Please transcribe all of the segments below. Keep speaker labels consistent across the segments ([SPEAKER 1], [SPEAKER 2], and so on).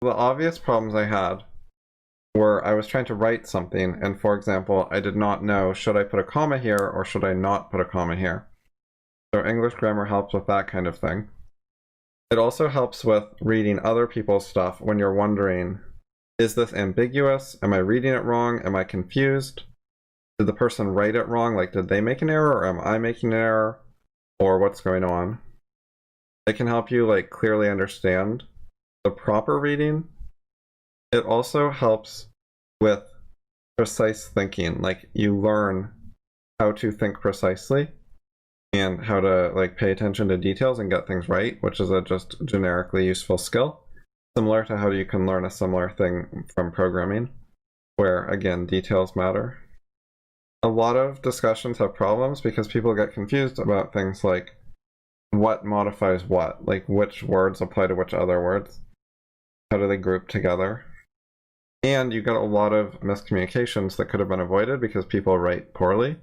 [SPEAKER 1] The obvious problems I had were I was trying to write something, and for example, I did not know, should I put a comma here or should I not put a comma here? So English grammar helps with that kind of thing. It also helps with reading other people's stuff when you're wondering, is this ambiguous? Am I reading it wrong? Am I confused? Did the person write it wrong? Like, did they make an error or am I making an error? Or what's going on? It can help you like clearly understand the proper reading. It also helps with precise thinking. Like, you learn how to think precisely and how to like pay attention to details and get things right, which is a just generically useful skill. Similar to how you can learn a similar thing from programming, where again, details matter. A lot of discussions have problems because people get confused about things like what modifies what, like which words apply to which other words, how do they group together. And you get a lot of miscommunications that could have been avoided because people write poorly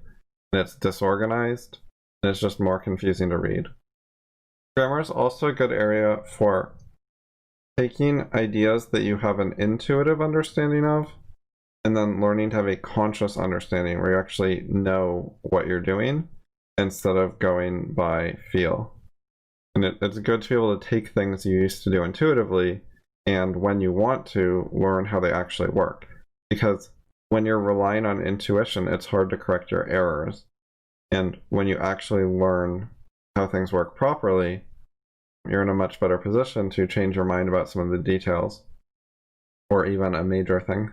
[SPEAKER 1] and it's disorganized and it's just more confusing to read. Grammar is also a good area for taking ideas that you have an intuitive understanding of and then learning to have a conscious understanding where you actually know what you're doing instead of going by feel. And it's good to be able to take things you used to do intuitively and when you want to, learn how they actually work. Because when you're relying on intuition, it's hard to correct your errors. And when you actually learn how things work properly, you're in a much better position to change your mind about some of the details, or even a major thing.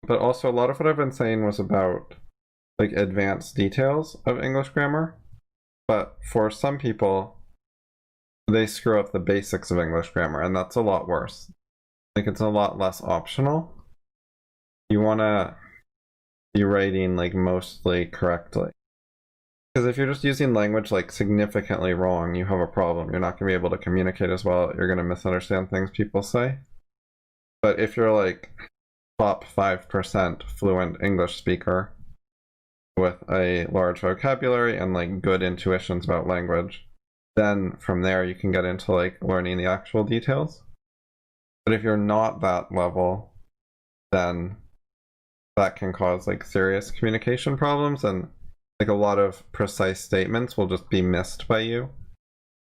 [SPEAKER 1] But also, a lot of what I've been saying was about like advanced details of English grammar. But for some people, they screw up the basics of English grammar, and that's a lot worse. Like, it's a lot less optional. You want to be writing like mostly correctly. Because if you're just using language like significantly wrong, you have a problem. You're not going to be able to communicate as well. You're going to misunderstand things people say. But if you're like top 5% fluent English speaker with a large vocabulary and like good intuitions about language, then from there you can get into like learning the actual details. But if you're not that level, then that can cause like serious communication problems, and like a lot of precise statements will just be missed by you,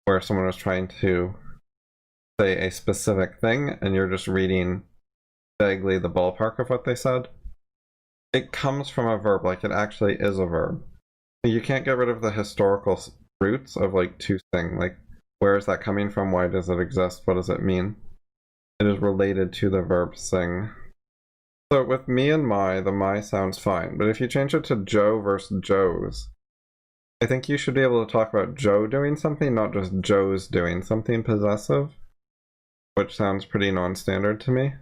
[SPEAKER 1] where someone was trying to say a specific thing and you're just reading vaguely the ballpark of what they said. It comes from a verb, like it actually is a verb. You can't get rid of the historical roots of like to sing, like where is that coming from, why does it exist, what does it mean? It is related to the verb sing. So with me and my, the my sounds fine, but if you change it to Joe versus Joe's, I think you should be able to talk about Joe doing something, not just Joe's doing something possessive, which sounds pretty non-standard to me.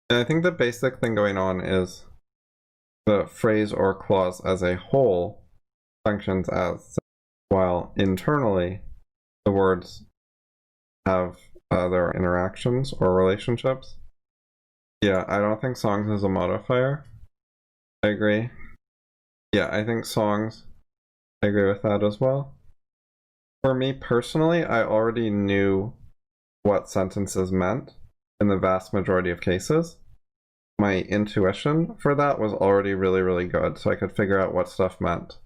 [SPEAKER 1] And I think the basic thing going on is the phrase or clause as a whole functions as, while internally the words have their interactions or relationships. Yeah, I don't think songs is a modifier. I agree. Yeah, I think songs, I agree with that as well. For me personally, I already knew what sentences meant in the vast majority of cases. My intuition for that was already really, really good, so I could figure out what stuff meant.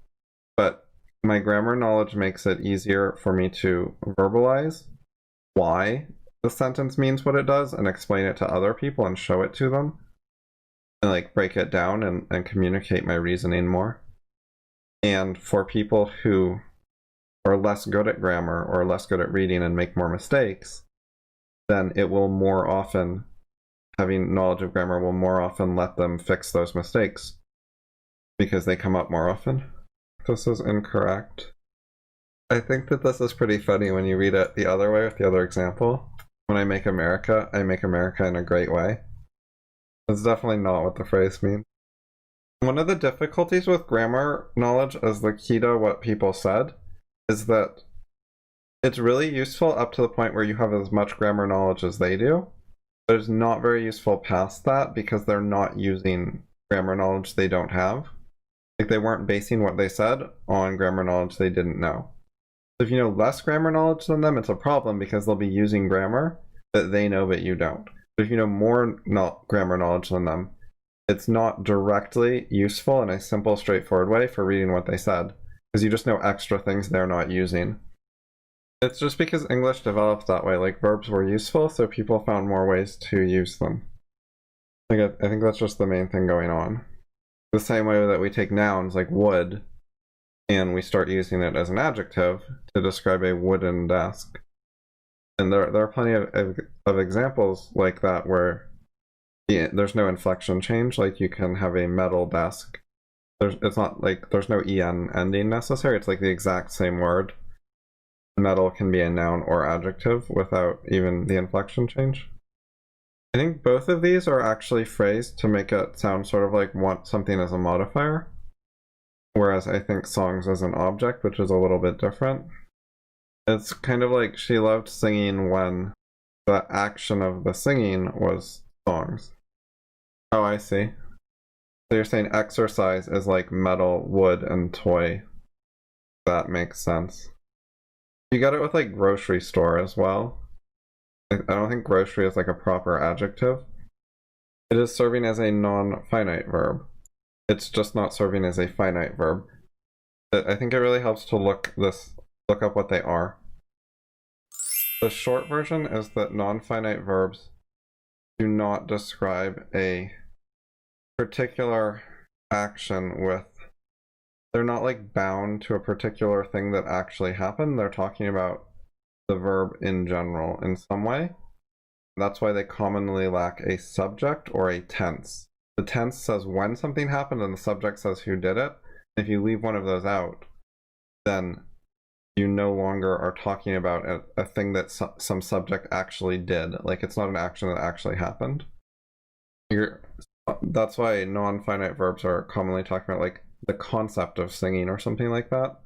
[SPEAKER 1] But my grammar knowledge makes it easier for me to verbalize why the sentence means what it does and explain it to other people and show it to them and like break it down and communicate my reasoning more. And for people who are less good at grammar or less good at reading and make more mistakes, then it will more often, having knowledge of grammar will more often let them fix those mistakes because they come up more often. This is incorrect. I think that this is pretty funny when you read it the other way with the other example. When I make America in a great way. That's definitely not what the phrase means. One of the difficulties with grammar knowledge as the key to what people said is that it's really useful up to the point where you have as much grammar knowledge as they do, but it's not very useful past that because they're not using grammar knowledge they don't have. Like, they weren't basing what they said on grammar knowledge they didn't know. So if you know less grammar knowledge than them, it's a problem because they'll be using grammar that they know but you don't. If you know more grammar knowledge than them, it's not directly useful in a simple, straightforward way for reading what they said, because you just know extra things they're not using. It's just because English developed that way, like verbs were useful, so people found more ways to use them. I think that's just the main thing going on. The same way that we take nouns like wood, and we start using it as an adjective to describe a wooden desk. And there are plenty of examples like that where there's no inflection change, like you can have a metal desk. It's not like there's no en ending necessary, it's like the exact same word. Metal can be a noun or adjective without even the inflection change. I think both of these are actually phrased to make it sound sort of like want something as a modifier, whereas I think songs as an object, which is a little bit different. It's kind of like she loved singing when the action of the singing was songs. Oh, I see. So you're saying exercise is like metal, wood, and toy. That makes sense. You got it with like grocery store as well. I don't think grocery is like a proper adjective. It is serving as a non-finite verb. It's just not serving as a finite verb. I think it really helps to look up what they are. The short version is that non-finite verbs do not describe a particular action with, they're not like bound to a particular thing that actually happened. They're talking about the verb in general in some way. That's why they commonly lack a subject or a tense. The tense says when something happened and the subject says who did it. If you leave one of those out, then you no longer are talking about a thing that some subject actually did. Like it's not an action that actually happened. That's why non-finite verbs are commonly talking about like the concept of singing or something like that.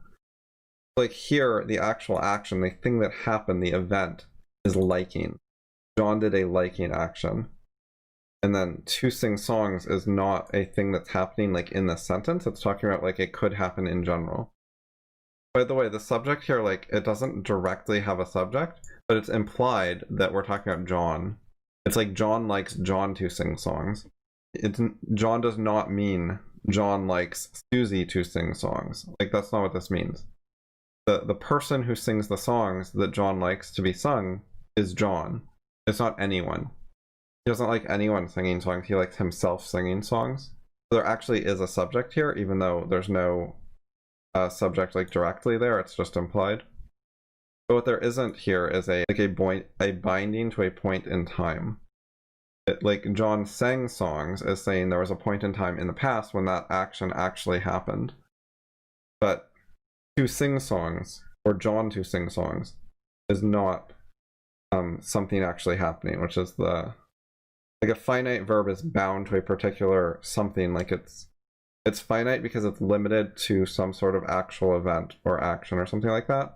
[SPEAKER 1] Like here, the actual action, the thing that happened, the event, is liking. John did a liking action. And then to sing songs is not a thing that's happening like in the sentence. It's talking about like it could happen in general. By the way, the subject here, like it doesn't directly have a subject, but it's implied that we're talking about John. It's like John likes John to sing songs. John does not mean John likes Susie to sing songs. Like that's not what this means. The person who sings the songs that John likes to be sung is John. It's not anyone. He doesn't like anyone singing songs. He likes himself singing songs. So there actually is a subject here, even though there's no subject like directly there. It's just implied. But what there isn't here is a binding to a point in time. Like John sang songs is saying there was a point in time in the past when that action actually happened. But to sing songs, or John to sing songs, is not something actually happening, which is like a finite verb is bound to a particular something. Like it's finite because it's limited to some sort of actual event or action or something like that.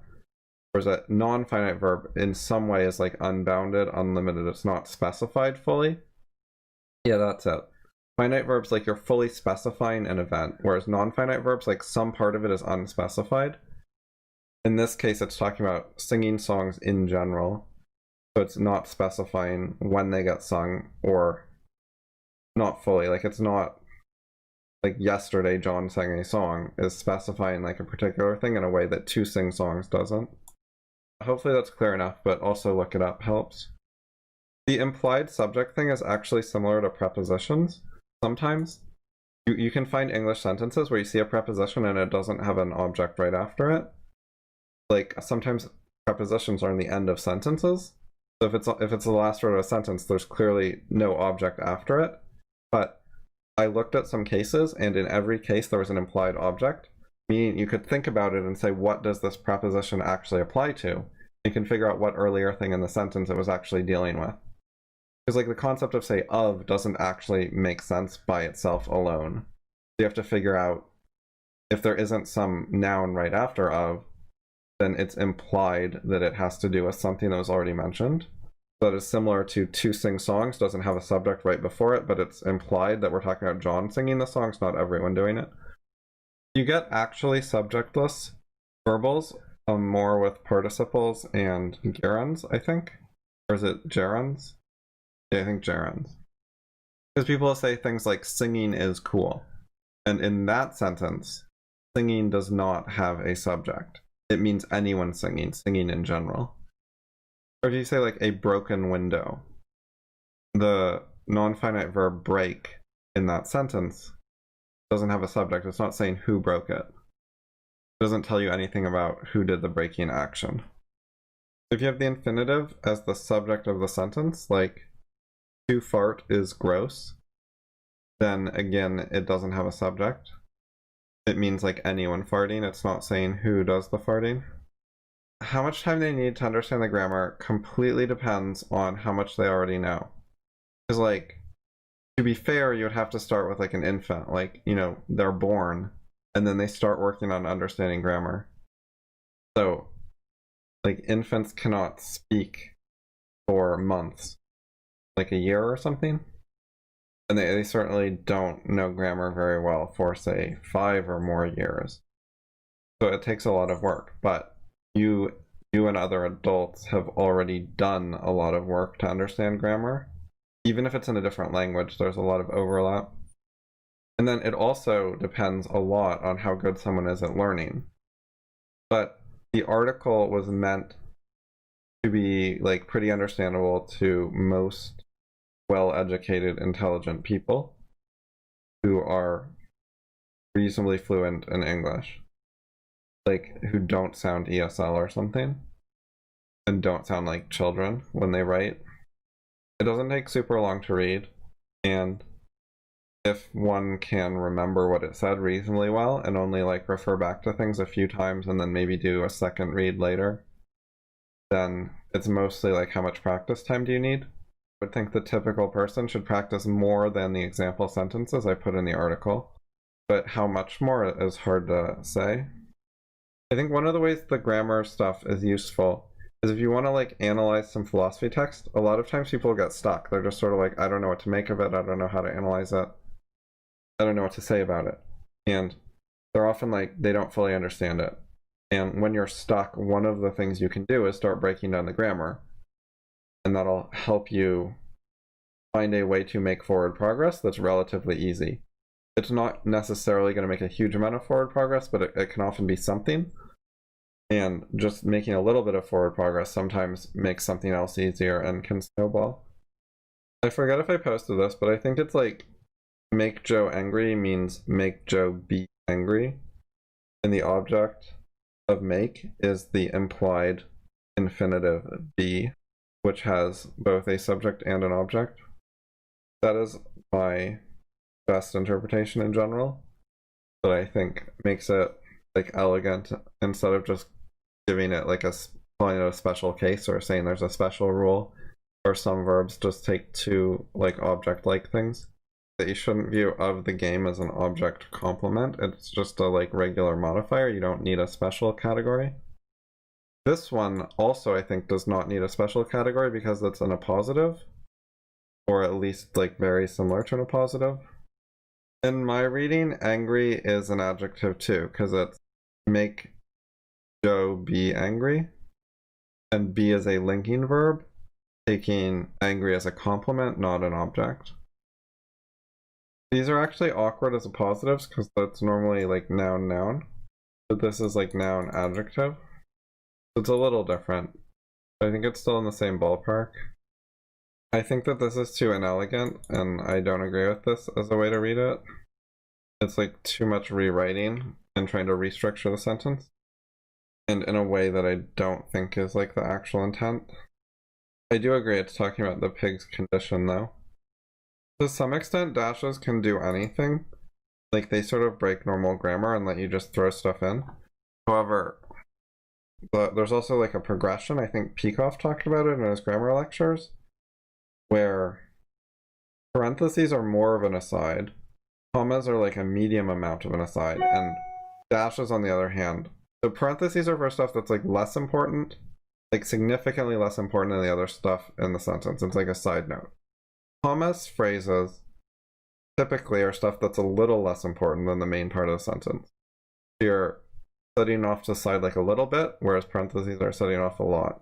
[SPEAKER 1] Whereas a non-finite verb in some way is like unbounded, unlimited. It's not specified fully. Yeah, that's it. Finite verbs, like you're fully specifying an event, whereas non-finite verbs, like some part of it is unspecified. In this case, it's talking about singing songs in general. So it's not specifying when they get sung, or not fully. Like it's not like yesterday John sang a song is specifying like a particular thing in a way that to sing songs doesn't. Hopefully that's clear enough, but also look it up helps. The implied subject thing is actually similar to prepositions. Sometimes you can find English sentences where you see a preposition and it doesn't have an object right after it. Like sometimes prepositions are in the end of sentences. So if it's the last word of a sentence, there's clearly no object after it. But I looked at some cases, and in every case there was an implied object. Meaning you could think about it and say, what does this preposition actually apply to? You can figure out what earlier thing in the sentence it was actually dealing with. Because like the concept of, say, of doesn't actually make sense by itself alone. You have to figure out if there isn't some noun right after of, then it's implied that it has to do with something that was already mentioned. That is similar to sing songs, doesn't have a subject right before it, but it's implied that we're talking about John singing the songs, not everyone doing it. You get actually subjectless verbals more with participles and gerunds, I think. Or is it gerunds? Yeah, I think gerunds. Because people say things like singing is cool. And in that sentence, singing does not have a subject. It means anyone singing, singing in general. Or if you say like a broken window, the non-finite verb break in that sentence doesn't have a subject. It's not saying who broke it. It doesn't tell you anything about who did the breaking action. If you have the infinitive as the subject of the sentence, like to fart is gross, then again, it doesn't have a subject. It means like anyone farting. It's not saying who does the farting. How much time they need to understand the grammar completely depends on how much they already know. Because like, to be fair, you would have to start with like an infant, like, you know, they're born and then they start working on understanding grammar. So like infants cannot speak for months, like a year or something. And they certainly don't know grammar very well for, say, 5 or more years. So it takes a lot of work, but you and other adults have already done a lot of work to understand grammar. Even if it's in a different language, there's a lot of overlap. And then it also depends a lot on how good someone is at learning. But the article was meant to be like pretty understandable to most well-educated, intelligent people who are reasonably fluent in English, like who don't sound ESL or something and don't sound like children when they write. It doesn't take super long to read, and if one can remember what it said reasonably well and only like refer back to things a few times and then maybe do a second read later, then it's mostly like how much practice time do you need? I would think the typical person should practice more than the example sentences I put in the article, but how much more is hard to say. I think one of the ways the grammar stuff is useful is if you want to like analyze some philosophy text. A lot of times people get stuck. They're just sort of like, I don't know what to make of it, I don't know how to analyze it, I don't know what to say about it. And they're often like, they don't fully understand it. And when you're stuck, one of the things you can do is start breaking down the grammar. And that'll help you find a way to make forward progress that's relatively easy. It's not necessarily going to make a huge amount of forward progress, but it can often be something. And just making a little bit of forward progress sometimes makes something else easier and can snowball. I forget if I posted this, but I think it's like make Joe angry means make Joe be angry. And the object of make is the implied infinitive be, which has both a subject and an object. That is my best interpretation in general, but I think makes it like elegant instead of just giving it like calling it a special case or saying there's a special rule, or some verbs just take two like object-like things. That you shouldn't view of the game as an object complement. It's just a like regular modifier. You don't need a special category. This one also I think does not need a special category because it's in a positive, or at least like very similar to an appositive. In my reading, angry is an adjective too, because it's make Joe be angry, and be is a linking verb, taking angry as a complement, not an object. These are actually awkward as appositives because that's normally like noun noun, but this is like noun adjective. It's a little different. I think it's still in the same ballpark. I think that this is too inelegant, and I don't agree with this as a way to read it. It's like too much rewriting and trying to restructure the sentence, and in a way that I don't think is like the actual intent. I do agree it's talking about the pig's condition though. To some extent, dashes can do anything. Like they sort of break normal grammar and let you just throw stuff in. However, there's also like a progression. I think Peikoff talked about it in his grammar lectures, where parentheses are more of an aside, commas are like a medium amount of an aside, and dashes on the other hand. So parentheses are for stuff that's like less important, like significantly less important than the other stuff in the sentence. It's like a side note. Commas phrases typically are stuff that's a little less important than the main part of the sentence. You're setting off to the side like a little bit, whereas parentheses are setting off a lot.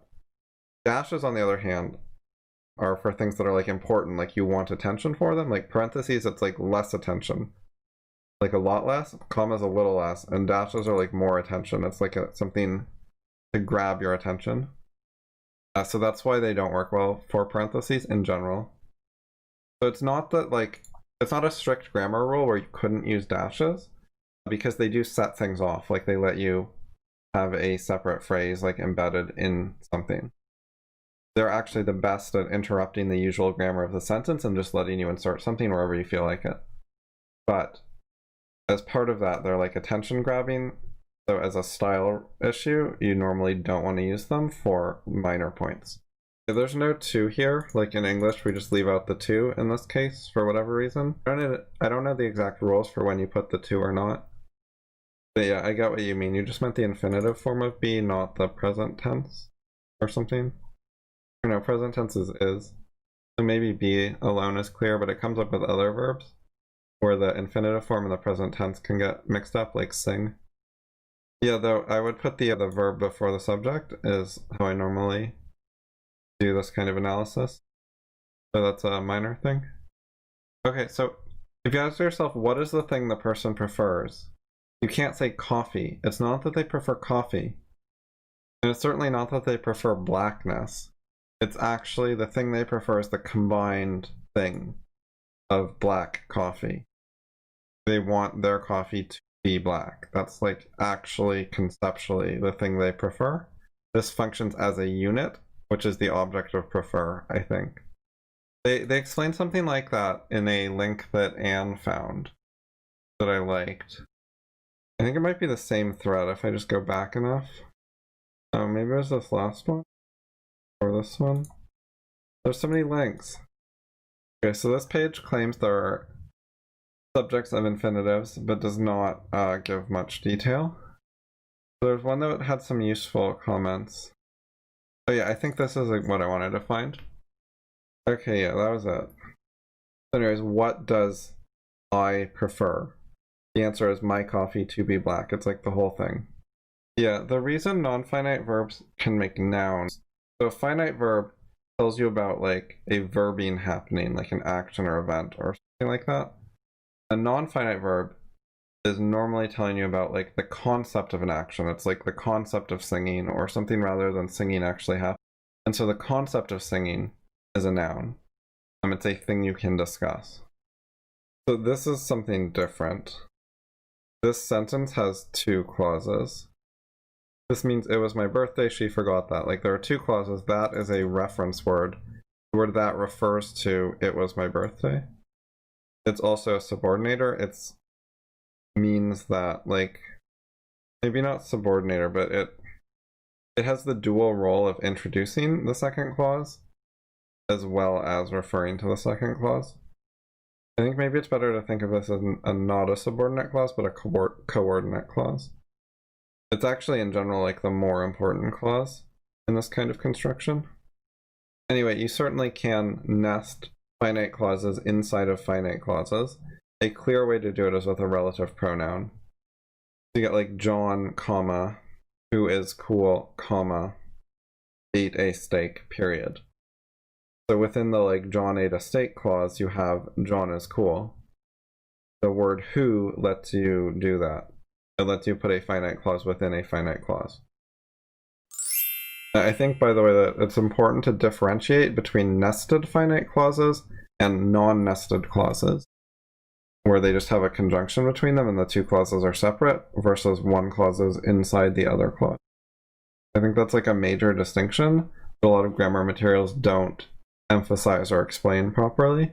[SPEAKER 1] Dashes, on the other hand, are for things that are like important, like you want attention for them. Like parentheses, it's like less attention, like a lot less. Commas a little less, and dashes are like more attention. It's like something to grab your attention. So that's why they don't work well for parentheses in general. So it's not that like, it's not a strict grammar rule where you couldn't use dashes, because they do set things off. Like they let you have a separate phrase like embedded in something. They're actually the best at interrupting the usual grammar of the sentence and just letting you insert something wherever you feel like it. But as part of that, they're like attention grabbing. So as a style issue, you normally don't want to use them for minor points. If there's no to here, like in English, we just leave out the to in this case for whatever reason. I don't know the exact rules for when you put the to or not. But yeah, I get what you mean. You just meant the infinitive form of be, not the present tense or something. No, present tense is. So maybe be alone is clear, but it comes up with other verbs where the infinitive form and the present tense can get mixed up, like sing. Yeah, though I would put the verb before the subject is how I normally do this kind of analysis. So that's a minor thing. Okay, so if you ask yourself, what is the thing the person prefers? You can't say coffee. It's not that they prefer coffee. And it's certainly not that they prefer blackness. It's actually the thing they prefer is the combined thing of black coffee. They want their coffee to be black. That's like actually conceptually the thing they prefer. This functions as a unit, which is the object of prefer, I think. They explain something like that in a link that Anne found that I liked. I think it might be the same thread if I just go back enough. Oh, maybe it was this last one? Or this one? There's so many links. Okay, so this page claims there are subjects of infinitives, but does not give much detail. So there's one that had some useful comments. Oh yeah, I think this is like what I wanted to find. Okay, yeah, that was it. Anyways, what does I prefer? The answer is my coffee to be black. It's like the whole thing. Yeah, the reason non-finite verbs can make nouns. So a finite verb tells you about like a verbing happening, like an action or event or something like that. A non-finite verb is normally telling you about like the concept of an action. It's like the concept of singing or something rather than singing actually happening. And so the concept of singing is a noun. It's a thing you can discuss. So this is something different. This sentence has two clauses. This means it was my birthday, she forgot that. Like there are two clauses. That is a reference word. The word that refers to it was my birthday. It's also a subordinator. It's means that like, maybe not subordinator, but it has the dual role of introducing the second clause as well as referring to the second clause. I think maybe it's better to think of this as not a subordinate clause, but a coordinate clause. It's actually in general like the more important clause in this kind of construction. Anyway, you certainly can nest finite clauses inside of finite clauses. A clear way to do it is with a relative pronoun. You get like John, comma, who is cool, comma, ate a steak, period. So within the like John ate a steak clause, you have John is cool. The word who lets you do that. It lets you put a finite clause within a finite clause. I think, by the way, that it's important to differentiate between nested finite clauses and non-nested clauses, where they just have a conjunction between them and the two clauses are separate, versus one clause is inside the other clause. I think that's like a major distinction that a lot of grammar materials don't emphasize or explain properly.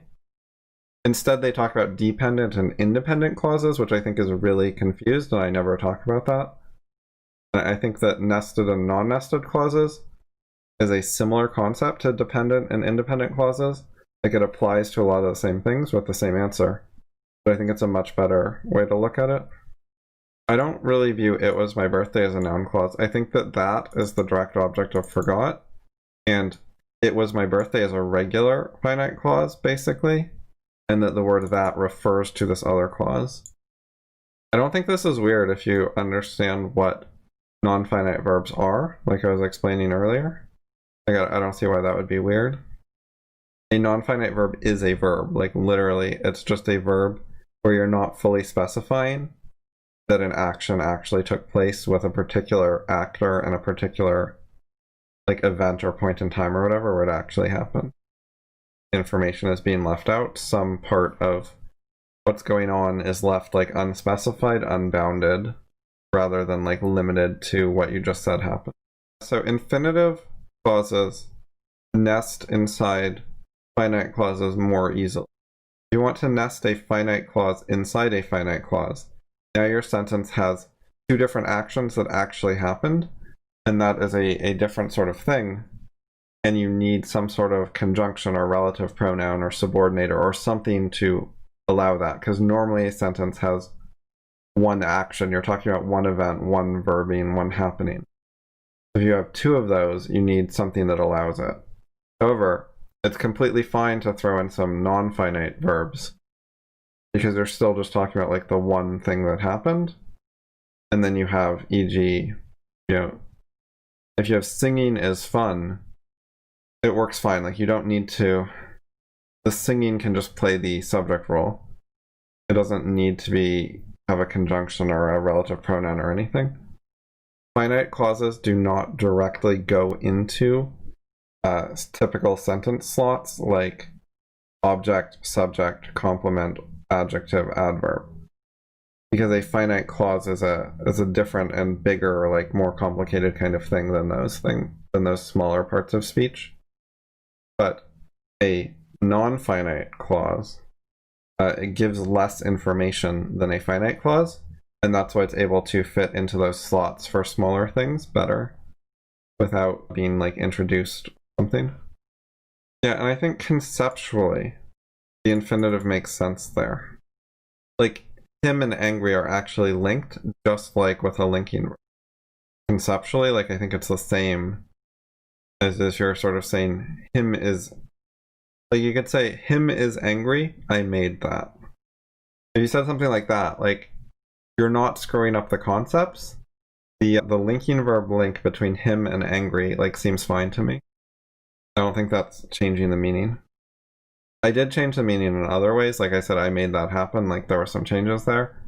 [SPEAKER 1] Instead, they talk about dependent and independent clauses, which I think is really confused, and I never talk about that. And I think that nested and non-nested clauses is a similar concept to dependent and independent clauses. Like it applies to a lot of the same things with the same answer. But I think it's a much better way to look at it. I don't really view it was my birthday as a noun clause. I think that that is the direct object of forgot, and it was my birthday as a regular finite clause, basically, and that the word that refers to this other clause. I don't think this is weird if you understand what non-finite verbs are, like I was explaining earlier. I don't see why that would be weird. A non-finite verb is a verb. Like literally, it's just a verb where you're not fully specifying that an action actually took place with a particular actor and a particular like event or point in time or whatever where it actually happened. Information is being left out. Some part of what's going on is left like unspecified, unbounded, rather than like limited to what you just said happened. So infinitive clauses nest inside finite clauses more easily. If you want to nest a finite clause inside a finite clause, now your sentence has two different actions that actually happened, and that is a different sort of thing, and you need some sort of conjunction or relative pronoun or subordinator or something to allow that, because normally a sentence has one action. You're talking about one event, one verbing, one happening. If you have two of those, you need something that allows it. However, it's completely fine to throw in some non-finite verbs because you're still just talking about like the one thing that happened. And then you have, e.g., if you have singing is fun, it works fine. Like you don't need to, the singing can just play the subject role. It doesn't need to have a conjunction or a relative pronoun or anything. Finite clauses do not directly go into typical sentence slots like object, subject, complement, adjective, adverb, because a finite clause is a different and bigger, like more complicated kind of thing than those smaller parts of speech. But a non-finite clause, it gives less information than a finite clause, and that's why it's able to fit into those slots for smaller things better without being like introduced something. Yeah, and I think conceptually the infinitive makes sense there. Like him and angry are actually linked, just like with a linking verb. Conceptually, like I think it's the same as if you're sort of saying him is, like you could say him is angry, I made that. If you said something like that, like you're not screwing up the concepts. The linking verb link between him and angry like seems fine to me. I don't think that's changing the meaning. I did change the meaning in other ways. Like I said, I made that happen. Like there were some changes there,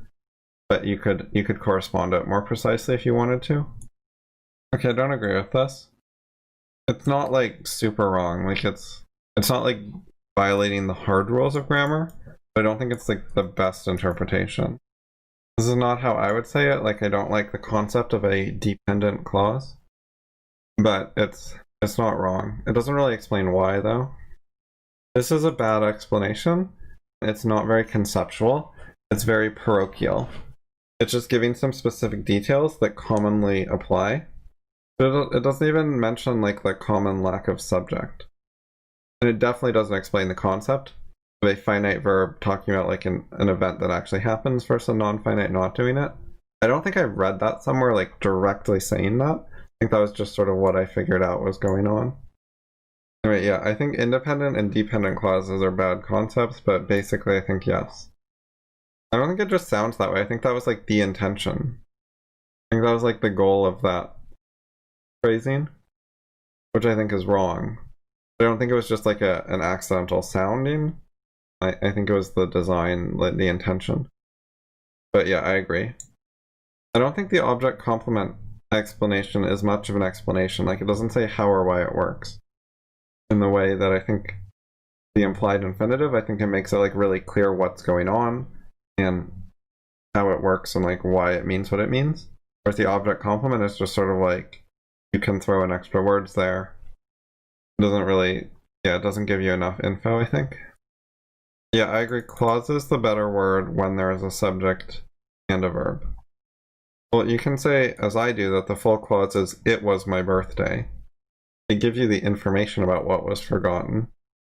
[SPEAKER 1] but you could correspond it more precisely if you wanted to. Okay, I don't agree with this. It's not like super wrong. Like it's not like violating the hard rules of grammar, but I don't think it's like the best interpretation. This is not how I would say it. Like I don't like the concept of a dependent clause, but it's not wrong. It doesn't really explain why though. This is a bad explanation. It's not very conceptual. It's very parochial. It's just giving some specific details that commonly apply. But it doesn't even mention like the common lack of subject. And it definitely doesn't explain the concept of a finite verb talking about like an event that actually happens versus a non-finite not doing it. I don't think I've read that somewhere like directly saying that. I think that was just sort of what I figured out was going on. Anyway, yeah, I think independent and dependent clauses are bad concepts, but basically I think yes. I don't think it just sounds that way. I think that was like the intention. I think that was like the goal of that phrasing, which I think is wrong. I don't think it was just like an accidental sounding. I think it was the design, like the intention. But yeah, I agree. I don't think the object complement explanation is much of an explanation. Like it doesn't say how or why it works. In the way that I think the implied infinitive, I think it makes it like really clear what's going on and how it works and like why it means what it means. Whereas the object complement is just sort of like you can throw in extra words there. It doesn't really, yeah, it doesn't give you enough info, I think. Yeah, I agree. Clause is the better word when there is a subject and a verb. Well, you can say, as I do, that the full clause is, it was my birthday. It gives you the information about what was forgotten.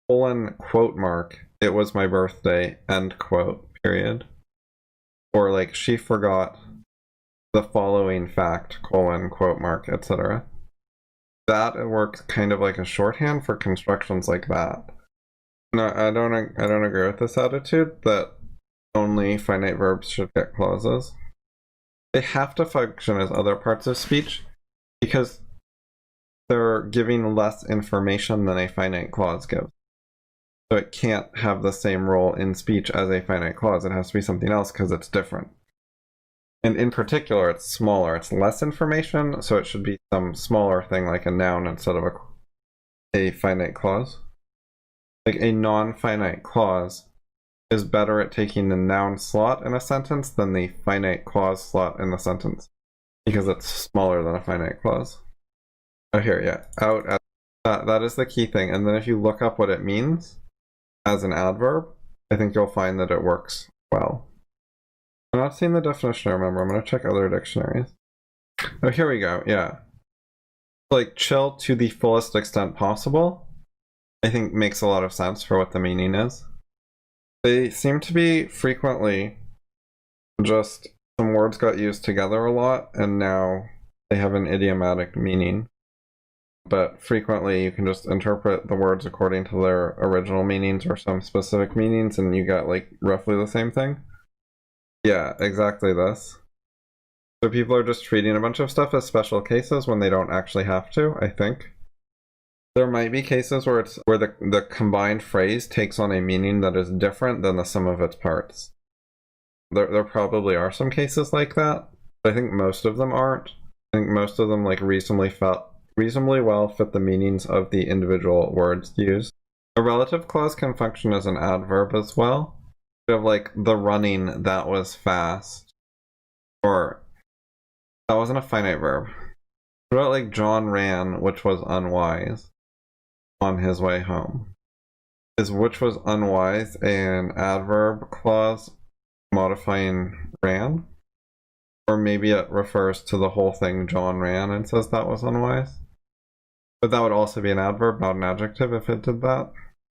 [SPEAKER 1] Colon, quote mark, it was my birthday, end quote, period. Or like, she forgot the following fact, colon, quote mark, etc. That works kind of like a shorthand for constructions like that. No, I don't agree with this attitude that only finite verbs should get clauses. They have to function as other parts of speech because they're giving less information than a finite clause gives. So it can't have the same role in speech as a finite clause. It has to be something else because it's different. And in particular, it's smaller. It's less information, so it should be some smaller thing like a noun instead of a finite clause. Like a non-finite clause is better at taking the noun slot in a sentence than the finite clause slot in the sentence, because it's smaller than a finite clause. Oh, here, yeah. Out at that is the key thing. And then if you look up what it means as an adverb, I think you'll find that it works well. I'm not seeing the definition, remember. I'm going to check other dictionaries. Oh, here we go. Yeah. Like, chill to the fullest extent possible, I think makes a lot of sense for what the meaning is. They seem to be frequently just some words got used together a lot, and now they have an idiomatic meaning. But frequently you can just interpret the words according to their original meanings or some specific meanings, and you get like roughly the same thing. Yeah, exactly this. So people are just treating a bunch of stuff as special cases when they don't actually have to, I think. There might be cases where the combined phrase takes on a meaning that is different than the sum of its parts. There probably are some cases like that, but I think most of them aren't. I think most of them like reasonably well fit the meanings of the individual words used. A relative clause can function as an adverb as well. You have like the running that was fast, or that wasn't a finite verb. What about like John ran, which was unwise, on his way home? Is which was unwise an adverb clause modifying ran? Or maybe it refers to the whole thing John ran and says that was unwise? But that would also be an adverb, not an adjective, if it did that.